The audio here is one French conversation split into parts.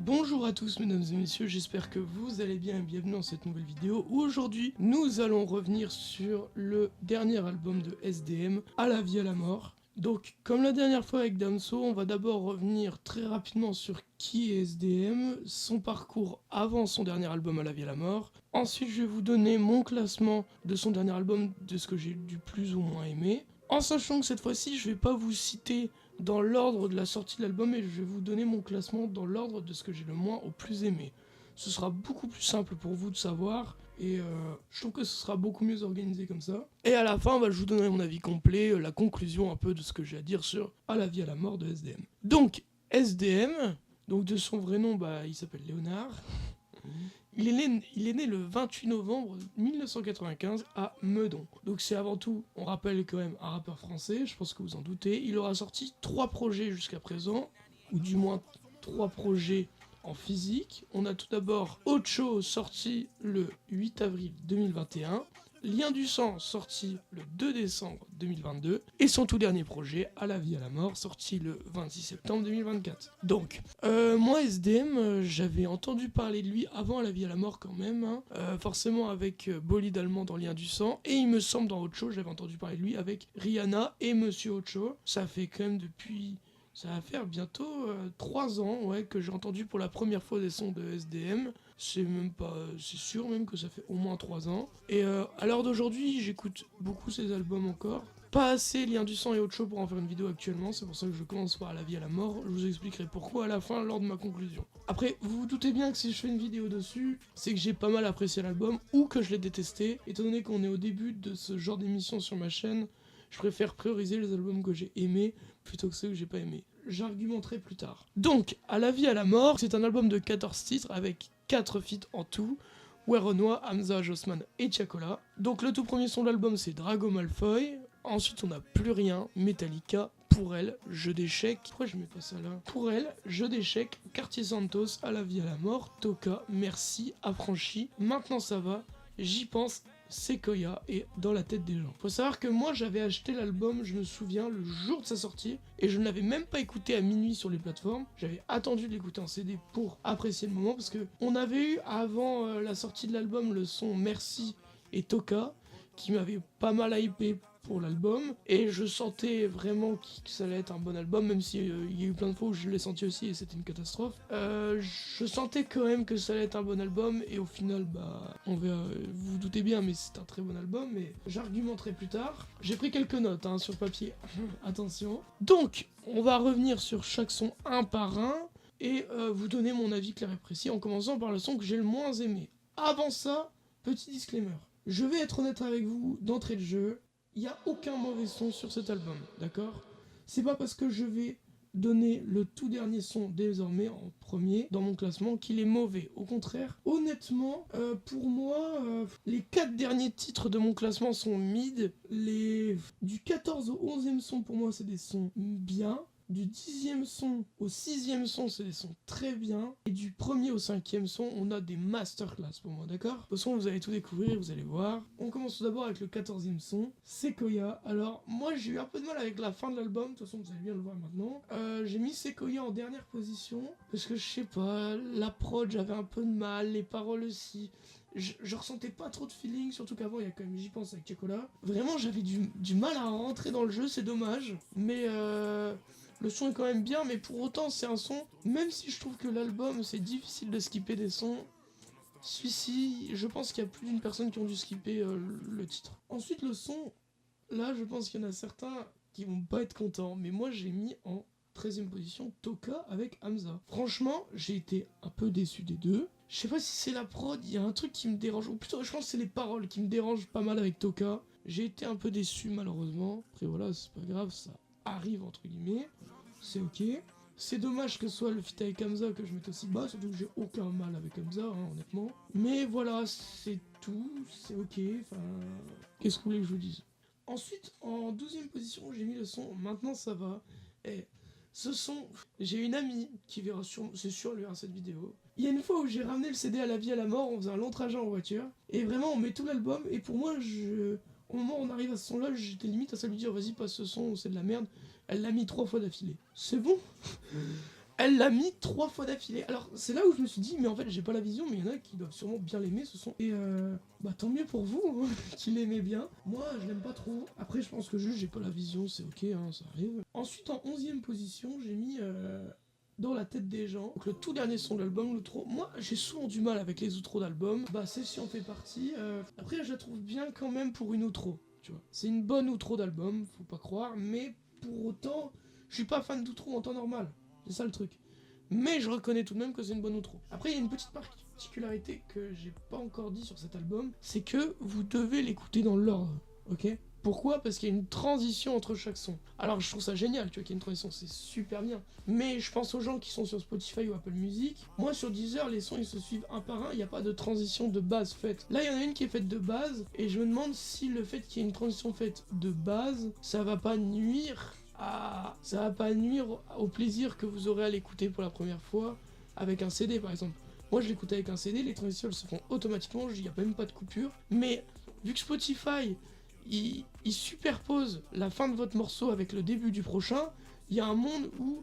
Bonjour à tous mesdames et messieurs, j'espère que vous allez bien et bienvenue dans cette nouvelle vidéo où aujourd'hui nous allons revenir sur le dernier album de SDM, À la vie à la mort. Donc comme la dernière fois avec Damso, on va d'abord revenir très rapidement sur qui est SDM, son parcours avant son dernier album À la vie à la mort. Ensuite je vais vous donner mon classement de son dernier album, de ce que j'ai du plus ou moins aimé. En sachant que cette fois-ci je vais pas vous citer dans l'ordre de la sortie de l'album et je vais vous donner mon classement dans l'ordre de ce que j'ai le moins au plus aimé. Ce sera beaucoup plus simple pour vous de savoir et je trouve que ce sera beaucoup mieux organisé comme ça. Et à la fin, je vous donnerai mon avis complet, la conclusion un peu de ce que j'ai à dire sur À la vie à la mort de SDM. Donc SDM, donc de son vrai nom, il s'appelle Léonard. Il est né le 28 novembre 1995 à Meudon. Donc c'est avant tout, on rappelle quand même, un rappeur français, je pense que vous en doutez. Il aura sorti 3 projets jusqu'à présent, ou du moins 3 projets en physique. On a tout d'abord Ocho sorti le 8 avril 2021. Lien du sang sorti le 2 décembre 2022 et son tout dernier projet À la vie à la mort sorti le 26 septembre 2024. Donc moi SDM j'avais entendu parler de lui avant À la vie à la mort quand même, forcément avec Bolide Allemand dans Lien du sang et il me semble dans Ocho j'avais entendu parler de lui avec Rihanna et Monsieur Ocho. Ça fait quand même depuis... Ça va faire bientôt 3 ans que j'ai entendu pour la première fois des sons de SDM. C'est même pas... C'est sûr même que ça fait au moins 3 ans. Et à l'heure d'aujourd'hui, j'écoute beaucoup ces albums encore. Pas assez Lien du sang et Autre chose pour en faire une vidéo actuellement, c'est pour ça que je commence par La vie à la mort. Je vous expliquerai pourquoi à la fin lors de ma conclusion. Après, vous vous doutez bien que si je fais une vidéo dessus, c'est que j'ai pas mal apprécié l'album ou que je l'ai détesté. Étant donné qu'on est au début de ce genre d'émission sur ma chaîne, je préfère prioriser les albums que j'ai aimés plutôt que ceux que j'ai pas aimés. J'argumenterai plus tard. Donc, À la vie à la mort, c'est un album de 14 titres avec 4 feats en tout. Werenoi, Hamza, Jossman et Tiakola. Donc le tout premier son de l'album c'est Drago Malfoy. Ensuite on a Plus rien, Metallica, Pour elle, Jeu d'échecs. Pourquoi je mets pas ça là? Pour elle, Jeu d'échecs, Quartier Santos, À la vie à la mort, Toka, Merci, Affranchi, Maintenant ça va, J'y pense, Sequoia et Dans la tête des gens. Faut savoir que moi j'avais acheté l'album, je me souviens, le jour de sa sortie et je ne l'avais même pas écouté à minuit sur les plateformes. J'avais attendu de l'écouter en CD pour apprécier le moment parce que on avait eu avant la sortie de l'album le son Merci et Toka qui m'avait pas mal hypé pour l'album et je sentais vraiment que ça allait être un bon album, même si il y a eu plein de fois où je l'ai senti aussi et c'était une catastrophe. Je sentais quand même que ça allait être un bon album et au final on verra, vous vous doutez bien mais c'est un très bon album mais j'argumenterai plus tard. J'ai pris quelques notes sur papier, attention. Donc on va revenir sur chaque son un par un et vous donner mon avis clair et précis en commençant par le son que j'ai le moins aimé. Avant ça, petit disclaimer. Je vais être honnête avec vous d'entrée de jeu. Il n'y a aucun mauvais son sur cet album, d'accord? C'est pas parce que je vais donner le tout dernier son désormais en premier dans mon classement qu'il est mauvais. Au contraire, honnêtement, pour moi, les 4 derniers titres de mon classement sont mid. Du 14 au 11e son, pour moi, c'est des sons bien. Du 10e son au 6e son, c'est des sons très bien. Et du 1er au 5e son, on a des masterclass pour moi, d'accord? De toute façon, vous allez tout découvrir, vous allez voir. On commence tout d'abord avec le 14e son, Sequoia. Alors, moi, j'ai eu un peu de mal avec la fin de l'album. De toute façon, vous allez bien le voir maintenant. J'ai mis Sequoia en dernière position. Parce que, je sais pas, la prod, j'avais un peu de mal. Les paroles aussi. Je ressentais pas trop de feeling, surtout qu'avant, il y a quand même J'y pense avec Tiakola. Vraiment, j'avais du mal à rentrer dans le jeu, c'est dommage. Mais le son est quand même bien, mais pour autant, c'est un son... Même si je trouve que l'album, c'est difficile de skipper des sons, celui-ci, je pense qu'il y a plus d'une personne qui ont dû skipper le titre. Ensuite, le son, là, je pense qu'il y en a certains qui vont pas être contents, mais moi, j'ai mis en 13e position Toka avec Hamza. Franchement, j'ai été un peu déçu des deux. Je sais pas si c'est la prod, il y a un truc qui me dérange, ou plutôt je pense que c'est les paroles qui me dérangent pas mal avec Toka. J'ai été un peu déçu malheureusement. Après voilà, c'est pas grave, ça arrive entre guillemets, c'est ok. C'est dommage que ce soit le feat avec Hamza que je mette aussi bas, surtout que j'ai aucun mal avec Hamza, honnêtement. Mais voilà, c'est tout, c'est ok, enfin... Qu'est-ce que vous voulez que je vous dise? Ensuite, en 12e position, j'ai mis le son Maintenant ça va. Et ce son, j'ai une amie qui verra c'est sûr, elle verra cette vidéo. Il y a une fois où j'ai ramené le CD À la vie à la mort, on faisait un long trajet en voiture. Et vraiment, on met tout l'album, et pour moi, au moment où on arrive à ce son-là, j'étais limite à ça lui dire vas-y, passe ce son, c'est de la merde. Elle l'a mis 3 fois d'affilée. C'est bon. Elle l'a mis 3 fois d'affilée. Alors c'est là où je me suis dit, mais en fait j'ai pas la vision, mais il y en a qui doivent sûrement bien l'aimer ce son. Et bah tant mieux pour vous qui l'aimez bien. Moi je l'aime pas trop. Après je pense que juste j'ai pas la vision, c'est ok, hein, ça arrive. Ensuite en 11ème position j'ai mis dans la tête des gens. Donc le tout dernier son de l'album, l'outro. Moi j'ai souvent du mal avec les outros d'album. Bah celle-ci en fait partie. Après je la trouve bien quand même pour une outro. Tu vois. C'est une bonne outro d'album, faut pas croire, mais pour autant, je suis pas fan d'outro en temps normal. C'est ça le truc. Mais je reconnais tout de même que c'est une bonne outro. Après, il y a une petite particularité que j'ai pas encore dit sur cet album, c'est que vous devez l'écouter dans l'ordre, ok? Pourquoi? Parce qu'il y a une transition entre chaque son. Alors je trouve ça génial, tu vois qu'il y a une transition, c'est super bien. Mais je pense aux gens qui sont sur Spotify ou Apple Music. Moi sur Deezer, les sons ils se suivent un par un, il n'y a pas de transition de base faite. Là il y en a une qui est faite de base, et je me demande si le fait qu'il y ait une transition faite de base, ça va pas nuire au plaisir que vous aurez à l'écouter pour la première fois avec un CD par exemple. Moi je l'écoute avec un CD, les transitions elles se font automatiquement, il n'y a même pas de coupure. Mais vu que Spotify il superpose la fin de votre morceau avec le début du prochain, il y a un monde où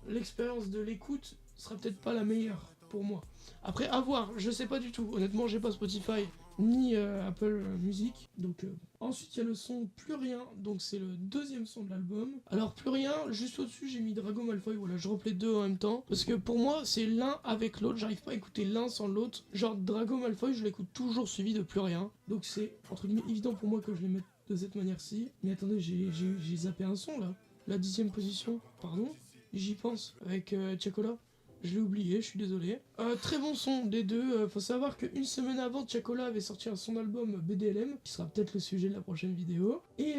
l'expérience de l'écoute sera peut-être pas la meilleure pour moi. Après, à voir, je sais pas du tout. Honnêtement, j'ai pas Spotify ni Apple Music. Donc, ensuite, il y a le son Plus Rien. Donc, c'est le deuxième son de l'album. Alors, Plus Rien, juste au-dessus, j'ai mis Drago Malfoy. Voilà, je replay deux en même temps. Parce que pour moi, c'est l'un avec l'autre. J'arrive pas à écouter l'un sans l'autre. Genre, Drago Malfoy, je l'écoute toujours suivi de Plus Rien. Donc, c'est entre guillemets évident pour moi que je les mette de cette manière-ci. Mais attendez, j'ai zappé un son là. La 10ème position, pardon. J'y pense, avec Tiakola. Je l'ai oublié, je suis désolé. Très bon son des deux. Faut savoir qu'une semaine avant, Tiakola avait sorti son album BDLM, qui sera peut-être le sujet de la prochaine vidéo. Et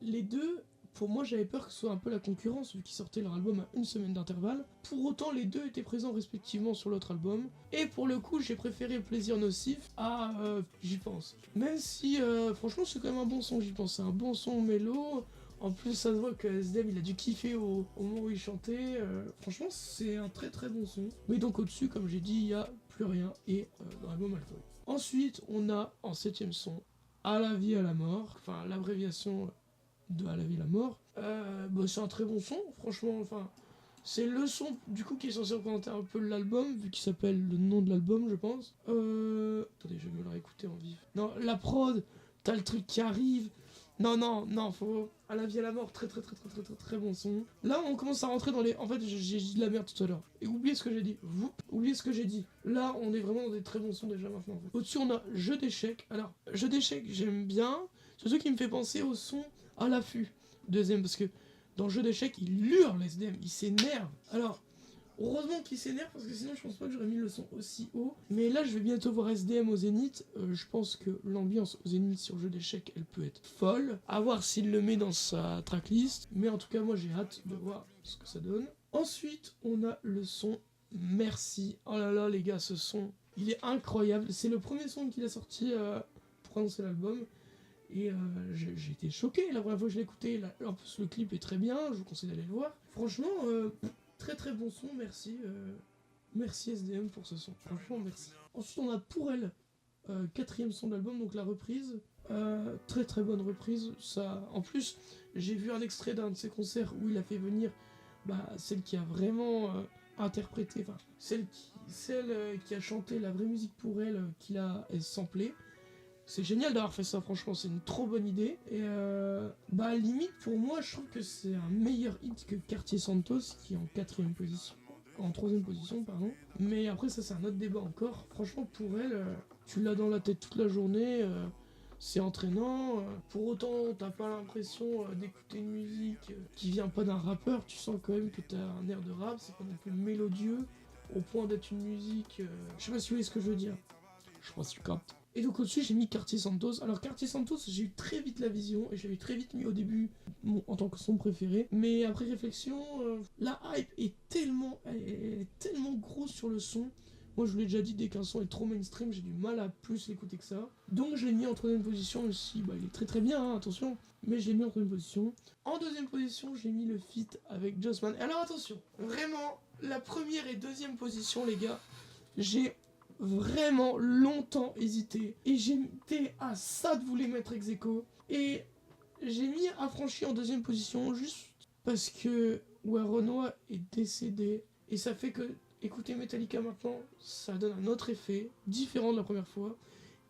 les deux, pour moi, j'avais peur que ce soit un peu la concurrence, vu qu'ils sortaient leur album à une semaine d'intervalle. Pour autant, les deux étaient présents respectivement sur l'autre album. Et pour le coup, j'ai préféré Plaisir Nocif à J'y pense. Même si, franchement, c'est quand même un bon son, J'y pense. C'est un bon son mélo. En plus, ça se voit que SDM il a dû kiffer au moment où il chantait. Franchement, c'est un très très bon son. Mais donc au-dessus, comme j'ai dit, il n'y a Plus Rien et Drago Malfoy. Ensuite, on a en 7ème son À la vie, à la mort. Enfin, l'abréviation de À la vie, à la mort. Bah, c'est un très bon son, franchement. Enfin, c'est le son du coup qui est censé représenter un peu l'album, vu qu'il s'appelle le nom de l'album, je pense. Attendez, je vais me le réécouter en vif. Non, la prod, t'as le truc qui arrive. Non, faut. À la vie à la mort, très bon son. Là, on commence à rentrer dans les. En fait, j'ai dit de la merde tout à l'heure. Et oubliez ce que j'ai dit. Vous, oubliez ce que j'ai dit. Là, on est vraiment dans des très bons sons déjà maintenant. En fait. Au-dessus, on a Jeu d'échecs. Alors, Jeu d'échecs, j'aime bien. Surtout qui me fait penser au son à l'affût. Deuxième, parce que dans Jeu d'échecs, il hurle SDM, il s'énerve. Alors, heureusement qu'il s'énerve parce que sinon je pense pas que j'aurais mis le son aussi haut. Mais là je vais bientôt voir SDM au Zénith. Je pense que l'ambiance au Zénith sur Jeu d'échecs elle peut être folle. À voir s'il le met dans sa tracklist. Mais en tout cas moi j'ai hâte de voir ce que ça donne. Ensuite on a le son Merci. Oh là là les gars, ce son il est incroyable. C'est le premier son qu'il a sorti pour annoncer l'album. Et j'ai été choqué la première fois que je l'ai écouté. En plus le clip est très bien, je vous conseille d'aller le voir. Franchement, très très bon son, merci. Merci SDM pour ce son, franchement merci. Ensuite on a Pour Elle, 4ème son de l'album, donc la reprise. Très très bonne reprise. Ça, en plus, j'ai vu un extrait d'un de ses concerts où il a fait venir celle qui a vraiment interprété, enfin celle qui a chanté la vraie musique pour elle, qu'il a samplé. C'est génial d'avoir fait ça, franchement, c'est une trop bonne idée. Et limite, pour moi, je trouve que c'est un meilleur hit que Quartier Santos, qui est en 4ème position. En 3ème position, pardon. Mais après, ça, c'est un autre débat encore. Franchement, pour elle, tu l'as dans la tête toute la journée, c'est entraînant. Pour autant, t'as pas l'impression d'écouter une musique qui vient pas d'un rappeur. Tu sens quand même que t'as un air de rap, c'est pas non plus mélodieux, au point d'être une musique. Je sais pas si vous voyez ce que je veux dire. Je pense que tu captes. Et donc au-dessus j'ai mis Quartier Santos. Alors Quartier Santos, j'ai eu très vite la vision et je l'avais très vite mis au début en tant que son préféré. Mais après réflexion, la hype est tellement, elle est tellement grosse sur le son. Moi je vous l'ai déjà dit, dès qu'un son est trop mainstream, j'ai du mal à plus l'écouter que ça. Donc je l'ai mis en 3ème position aussi. Il est très très bien, hein, attention. Mais je l'ai mis en 3ème position. En 2ème position, j'ai mis le feat avec Jossman. Alors attention, vraiment, la 1ère et 2ème position les gars, j'ai vraiment longtemps hésité et j'étais à ça de vous les mettre ex aequo et j'ai mis Affranchi en 2ème position juste parce que Renoir est décédé Et ça fait que écouter Metallica maintenant, ça donne un autre effet, différent de la première fois.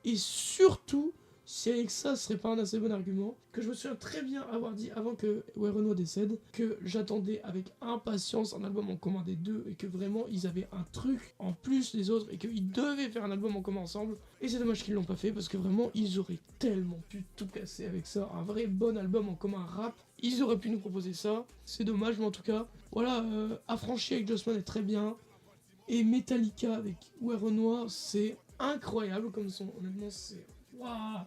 Et surtout, si avec ça, ce serait pas un assez bon argument, que je me souviens très bien avoir dit avant que Renoir décède, que j'attendais avec impatience un album en commun des deux, et que vraiment ils avaient un truc en plus des autres, et qu'ils devaient faire un album en commun ensemble. Et c'est dommage qu'ils l'ont pas fait, parce que vraiment ils auraient tellement pu tout casser avec ça, un vrai bon album en commun rap. Ils auraient pu nous proposer ça, c'est dommage, mais en tout cas, voilà, Affranchi avec Jossman est très bien, et Metallica avec Renoir, c'est incroyable comme son, honnêtement c'est... Waouh!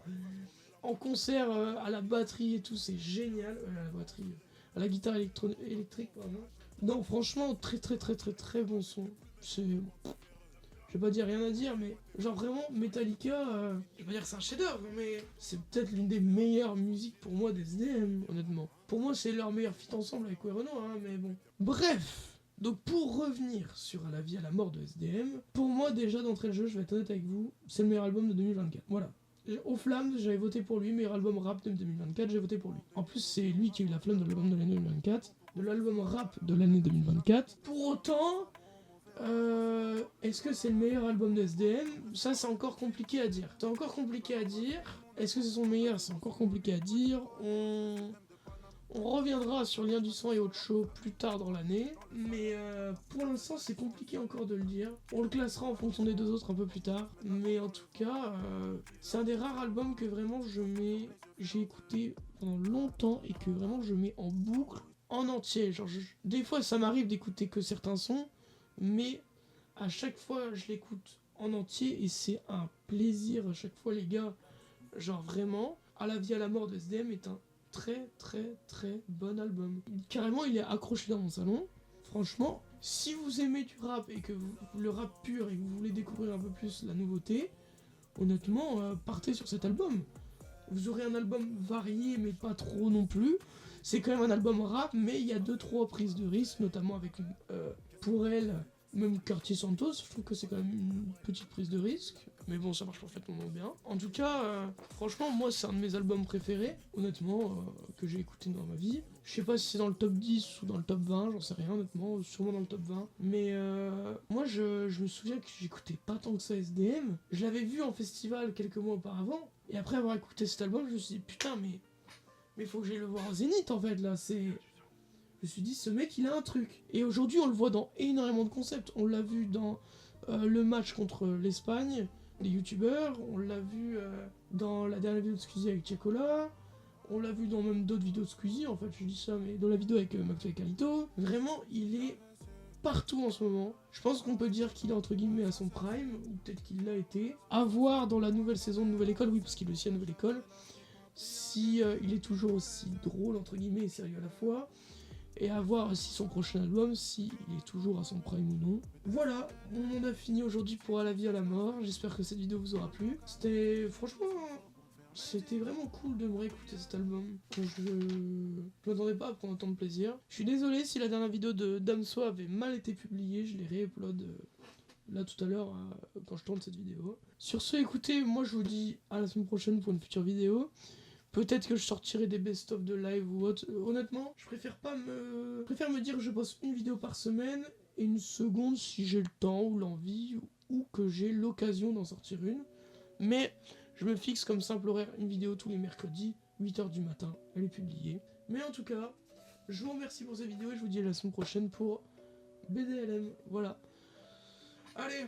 En concert, à la batterie et tout, c'est génial. À la batterie, à la guitare électrique, pardon. Non, franchement, très bon son. C'est... Je vais pas dire rien à dire, mais genre vraiment, Metallica, je vais pas dire que c'est un chef-d'œuvre, mais c'est peut-être l'une des meilleures musiques pour moi des SDM, honnêtement. Pour moi, c'est leur meilleur feat ensemble avec Renault, hein, mais bon. Bref! Donc pour revenir sur À la vie à la mort de SDM, pour moi déjà d'entrée de jeu, je vais être honnête avec vous, c'est le meilleur album de 2024. Voilà. Au Flamme, j'avais voté pour lui, meilleur album rap de 2024, j'ai voté pour lui. En plus, c'est lui qui a eu la flamme de l'album de l'année 2024, de l'album rap de l'année 2024. Pour autant, est-ce que c'est le meilleur album de SDM? Ça, c'est encore compliqué à dire. C'est encore compliqué à dire. Est-ce que c'est son meilleur? C'est encore compliqué à dire. On reviendra sur Lien du sang et autres shows plus tard dans l'année, mais pour l'instant c'est compliqué encore de le dire. On le classera en fonction des deux autres un peu plus tard, mais en tout cas, c'est un des rares albums que vraiment j'ai écouté pendant longtemps et que vraiment je mets en boucle en entier. Genre, des fois ça m'arrive d'écouter que certains sons, mais à chaque fois je l'écoute en entier et c'est un plaisir à chaque fois les gars. Genre vraiment, À la vie à la mort de SDM est un très bon album. Carrément, il est accroché dans mon salon. Franchement, si vous aimez du rap et que le rap pur et que vous voulez découvrir un peu plus la nouveauté, honnêtement, partez sur cet album. Vous aurez un album varié, mais pas trop non plus. C'est quand même un album rap, mais il y a 2-3 prises de risque, notamment avec pour elle, même Curtis Santos. Je trouve que c'est quand même une petite prise de risque. Mais bon, ça marche parfaitement bien. En tout cas, franchement, moi, c'est un de mes albums préférés, honnêtement, que j'ai écouté dans ma vie. Je sais pas si c'est dans le top 10 ou dans le top 20, j'en sais rien, honnêtement, sûrement dans le top 20. Mais moi, je me souviens que j'écoutais pas tant que ça SDM. Je l'avais vu en festival quelques mois auparavant. Et après avoir écouté cet album, je me suis dit, putain, mais faut que j'aille le voir au Zénith, en fait, là, c'est... Je me suis dit, ce mec, il a un truc. Et aujourd'hui, on le voit dans énormément de concepts. On l'a vu dans le match contre l'Espagne, des youtubeurs, on l'a vu dans la dernière vidéo de Squeezie avec Tiakola, on l'a vu dans même d'autres vidéos de Squeezie, en fait je dis ça, mais dans la vidéo avec Maxwell Calito. Vraiment, il est partout en ce moment. Je pense qu'on peut dire qu'il est entre guillemets à son prime, ou peut-être qu'il l'a été. À voir dans la nouvelle saison de Nouvelle École, oui, parce qu'il est aussi à Nouvelle École, si il est toujours aussi drôle entre guillemets et sérieux à la fois. Et à voir si son prochain album, s'il est toujours à son prime ou non. Voilà, on a fini aujourd'hui pour À la vie à la mort. J'espère que cette vidéo vous aura plu. C'était, franchement, c'était vraiment cool de me réécouter cet album. Je m'attendais pas à prendre autant de plaisir. Je suis désolé si la dernière vidéo de Damso avait mal été publiée. Je l'ai réupload là tout à l'heure quand je tourne cette vidéo. Sur ce, écoutez, moi je vous dis à la semaine prochaine pour une future vidéo. Peut-être que je sortirai des best-of de live ou autre. Honnêtement, je préfère me dire que je poste une vidéo par semaine et une seconde si j'ai le temps ou l'envie ou que j'ai l'occasion d'en sortir une. Mais je me fixe comme simple horaire une vidéo tous les mercredis, 8h du matin, elle est publiée. Mais en tout cas, je vous remercie pour cette vidéo et je vous dis à la semaine prochaine pour BDLM. Voilà. Allez!